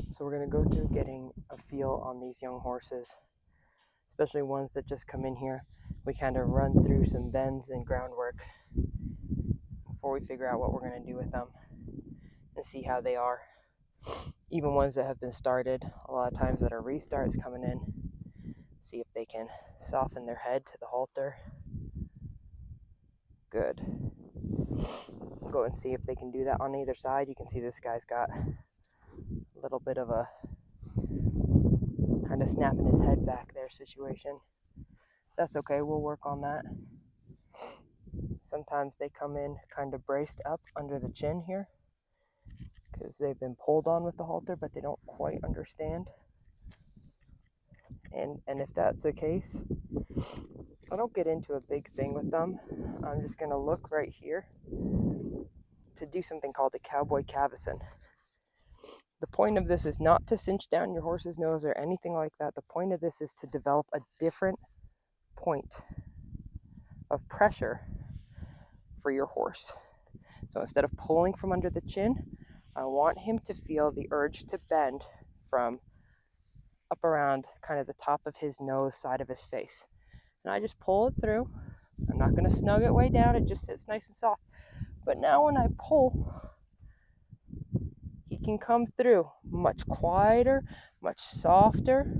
So we're going to go through getting a feel on these young horses, especially ones that just come in here. We kind of run through some bends and groundwork before we figure out what we're going to do with them and see how they are. Even ones that have been started, a lot of times that are restarts coming in, see if they can soften their head to the halter. Good. We'll go and see if they can do that on either side. You can see this guy's got a little bit of a kind of snapping his head back there situation. That's okay, we'll work on that. Sometimes they come in kind of braced up under the chin here because they've been pulled on with the halter, but they don't quite understand. And if that's the case, I don't get into a big thing with them. I'm just going to look right here to do something called a cowboy cavesson. The point of this is not to cinch down your horse's nose or anything like that. The point of this is to develop a different point of pressure for your horse. So instead of pulling from under the chin, I want him to feel the urge to bend from up around kind of the top of his nose, side of his face. And I just pull it through. I'm not going to snug it way down. It just sits nice and soft. But now when I pull, he can come through much quieter, much softer.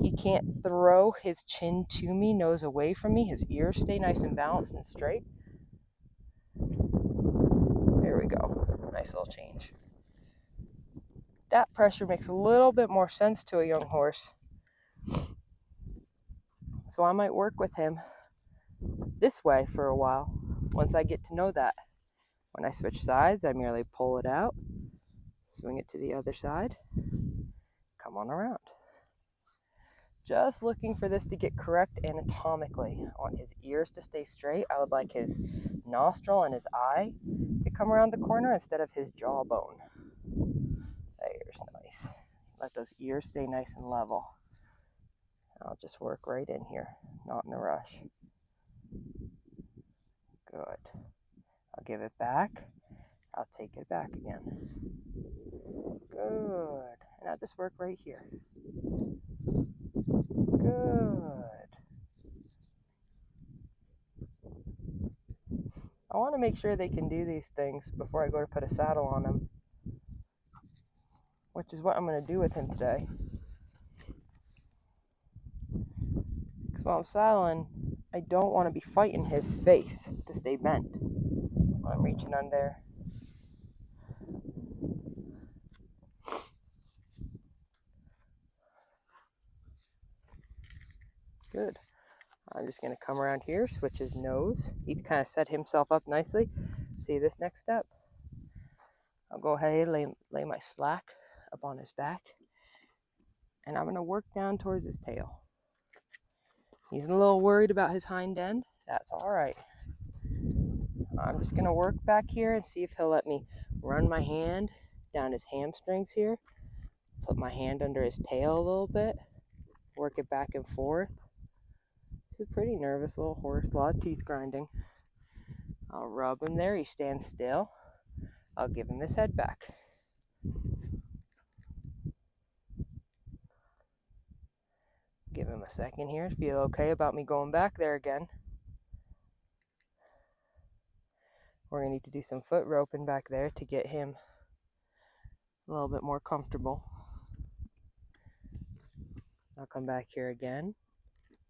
He can't throw his chin to me, nose away from me. His ears stay nice and balanced and straight. There we go. Nice little change. That pressure makes a little bit more sense to a young horse. So I might work with him this way for a while once I get to know that. When I switch sides, I merely pull it out, swing it to the other side, come on around. Just looking for this to get correct anatomically. I want his ears to stay straight. I would like his nostril and his eye to come around the corner instead of his jawbone. There's nice. Let those ears stay nice and level. I'll just work right in here, not in a rush. Good. I'll give it back. I'll take it back again. Good. And I'll just work right here. Good. I want to make sure they can do these things before I go to put a saddle on them, which is what I'm going to do with him today. Because while I'm saddling, I don't want to be fighting his face to stay bent. I'm reaching on there. Good. I'm just going to come around here, switch his nose. He's kind of set himself up nicely. See this next step? I'll go ahead and lay my slack up on his back. And I'm going to work down towards his tail. He's a little worried about his hind end. That's all right. I'm just going to work back here and see if he'll let me run my hand down his hamstrings here. Put my hand under his tail a little bit. Work it back and forth. He's a pretty nervous little horse. A lot of teeth grinding. I'll rub him there. He stands still. I'll give him his head back. Give him a second here. Feel okay about me going back there again. We're going to need to do some foot roping back there to get him a little bit more comfortable. I'll come back here again.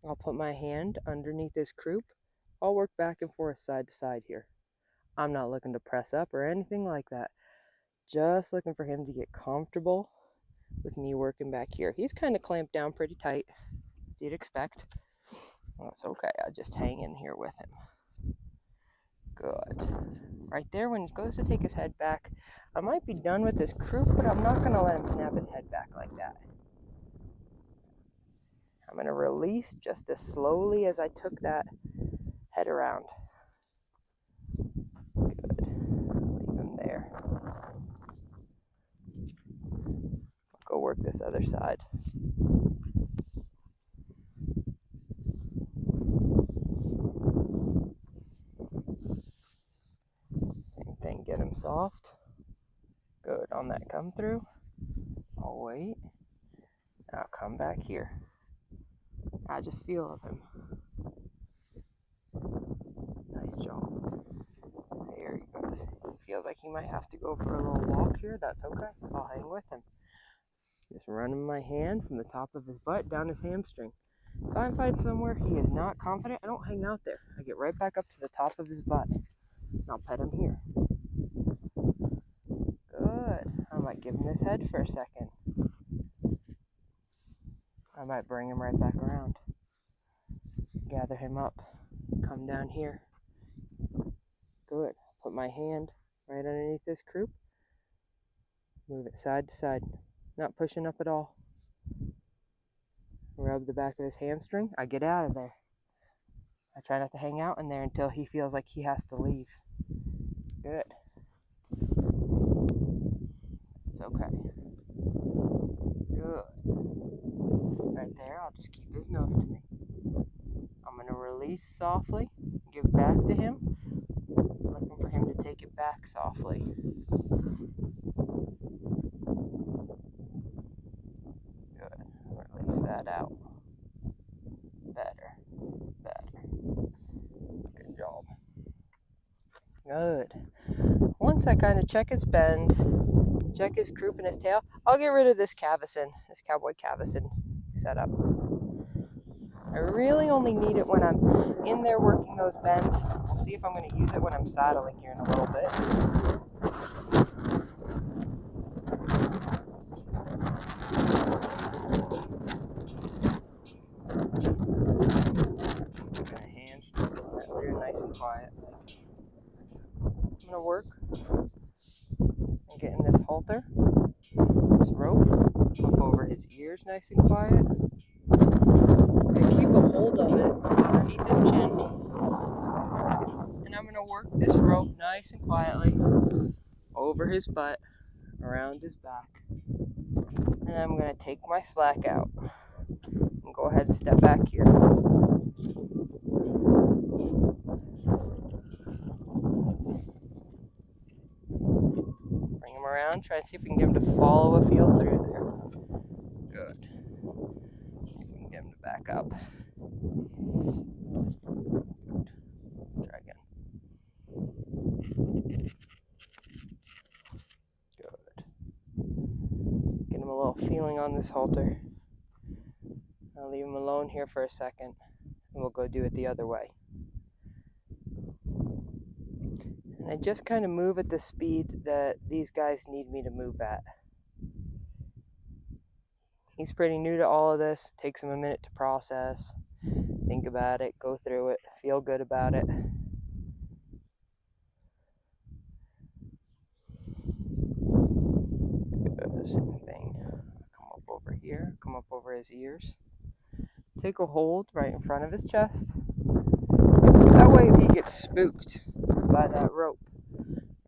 I'll put my hand underneath his croup. I'll work back and forth side to side here. I'm not looking to press up or anything like that. Just looking for him to get comfortable with me working back here. He's kind of clamped down pretty tight, as you'd expect. That's okay. I'll just hang in here with him. Good. Right there, when he goes to take his head back, I might be done with his croup, but I'm not going to let him snap his head back like that. I'm going to release just as slowly as I took that head around. Good. Leave him there. I'll go work this other side. Same thing, get him soft. Good on that come through. I'll wait. I'll come back here. I just feel of him. Nice job. There he goes. He feels like he might have to go for a little walk here. That's okay. I'll hang with him. Just running my hand from the top of his butt down his hamstring. If I find somewhere he is not confident, I don't hang out there. I get right back up to the top of his butt. And I'll pet him here. Good. I might give him his head for a second. I might bring him right back around. Gather him up. Come down here. Good. Put my hand right underneath this croup. Move it side to side. Not pushing up at all. Rub the back of his hamstring. I get out of there. I try not to hang out in there until he feels like he has to leave. Good. It's okay. Good. Right there, I'll just keep his nose to me. I'm going to release softly, give back to him, looking for him to take it back softly. Good. Release that out. Better. Good job. Good. Once I kind of check his bends, check his croup and his tail, I'll get rid of this cavesson, this cowboy cavesson setup. I really only need it when I'm in there working those bends. We'll see if I'm going to use it when I'm saddling here in a little bit. My hands just getting that through nice and quiet. I'm going to work and getting this halter, this rope, up over his ears nice and quiet. And keep a hold of it underneath his chin. And I'm going to work this rope nice and quietly over his butt, around his back. And I'm going to take my slack out and go ahead and step back here. Bring him around, try and see if we can get him to follow a feel through there. Good. See if we can get him to back up. Good. Let's try again. Good. Get him a little feeling on this halter. I'll leave him alone here for a second, and we'll go do it the other way. And I just kind of move at the speed that these guys need me to move at. He's pretty new to all of this. Takes him a minute to process, think about it, go through it, feel good about it. Good, same thing. Come up over here, come up over his ears. Take a hold right in front of his chest. That way if he gets spooked by that rope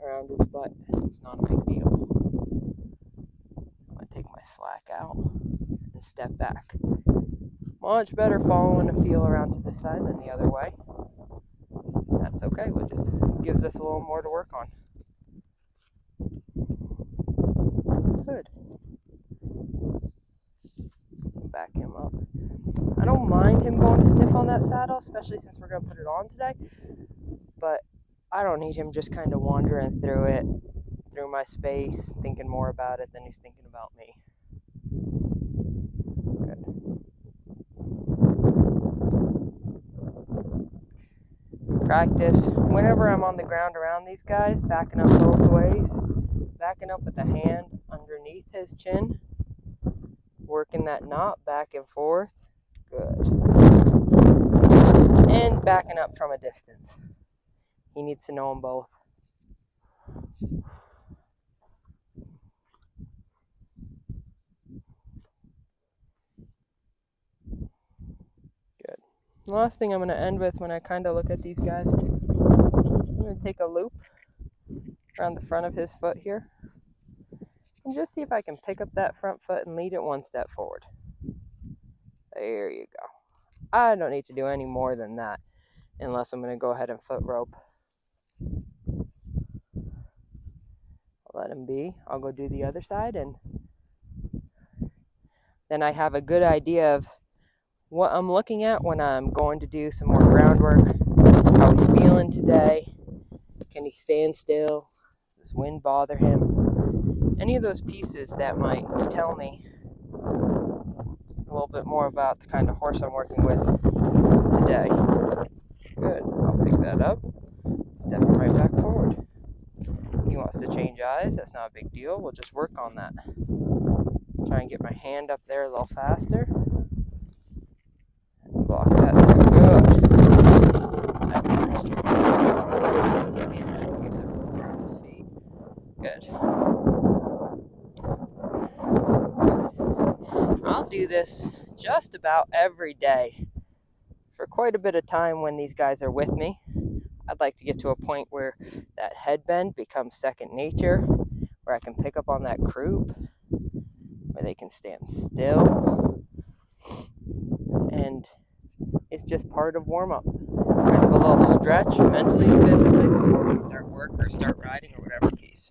around his butt, it's not a big deal. I'm going to take my slack out and step back. Much better following a feel around to this side than the other way. That's okay, it just gives us a little more to work on. Good. Back him up. I don't mind him going to sniff on that saddle, especially since we're going to put it on today, but I don't need him just kind of wandering through it, through my space, thinking more about it than he's thinking about me. Good. Practice whenever I'm on the ground around these guys, backing up both ways, backing up with a hand underneath his chin, working that knot back and forth. Good. And backing up from a distance. He needs to know them both. Good. The last thing I'm going to end with when I kind of look at these guys, I'm going to take a loop around the front of his foot here and just see if I can pick up that front foot and lead it one step forward. There you go. I don't need to do any more than that unless I'm going to go ahead and foot rope. I'll let him be. I'll go do the other side and then I have a good idea of what I'm looking at when I'm going to do some more groundwork. How he's feeling today. Can he stand still? Does this wind bother him? Any of those pieces that might tell me a little bit more about the kind of horse I'm working with today. Good, I'll pick that up. Stepping right back forward. He wants to change eyes, that's not a big deal. We'll just work on that. Try and get my hand up there a little faster. Block that. Good. That's a nice job. His hand has to get that rope around his feet. Good. I'll do this just about every day for quite a bit of time when these guys are with me. I'd like to get to a point where that head bend becomes second nature, where I can pick up on that croup, where they can stand still, and it's just part of warm-up. Kind of a little stretch mentally and physically before we start work or start riding or whatever piece.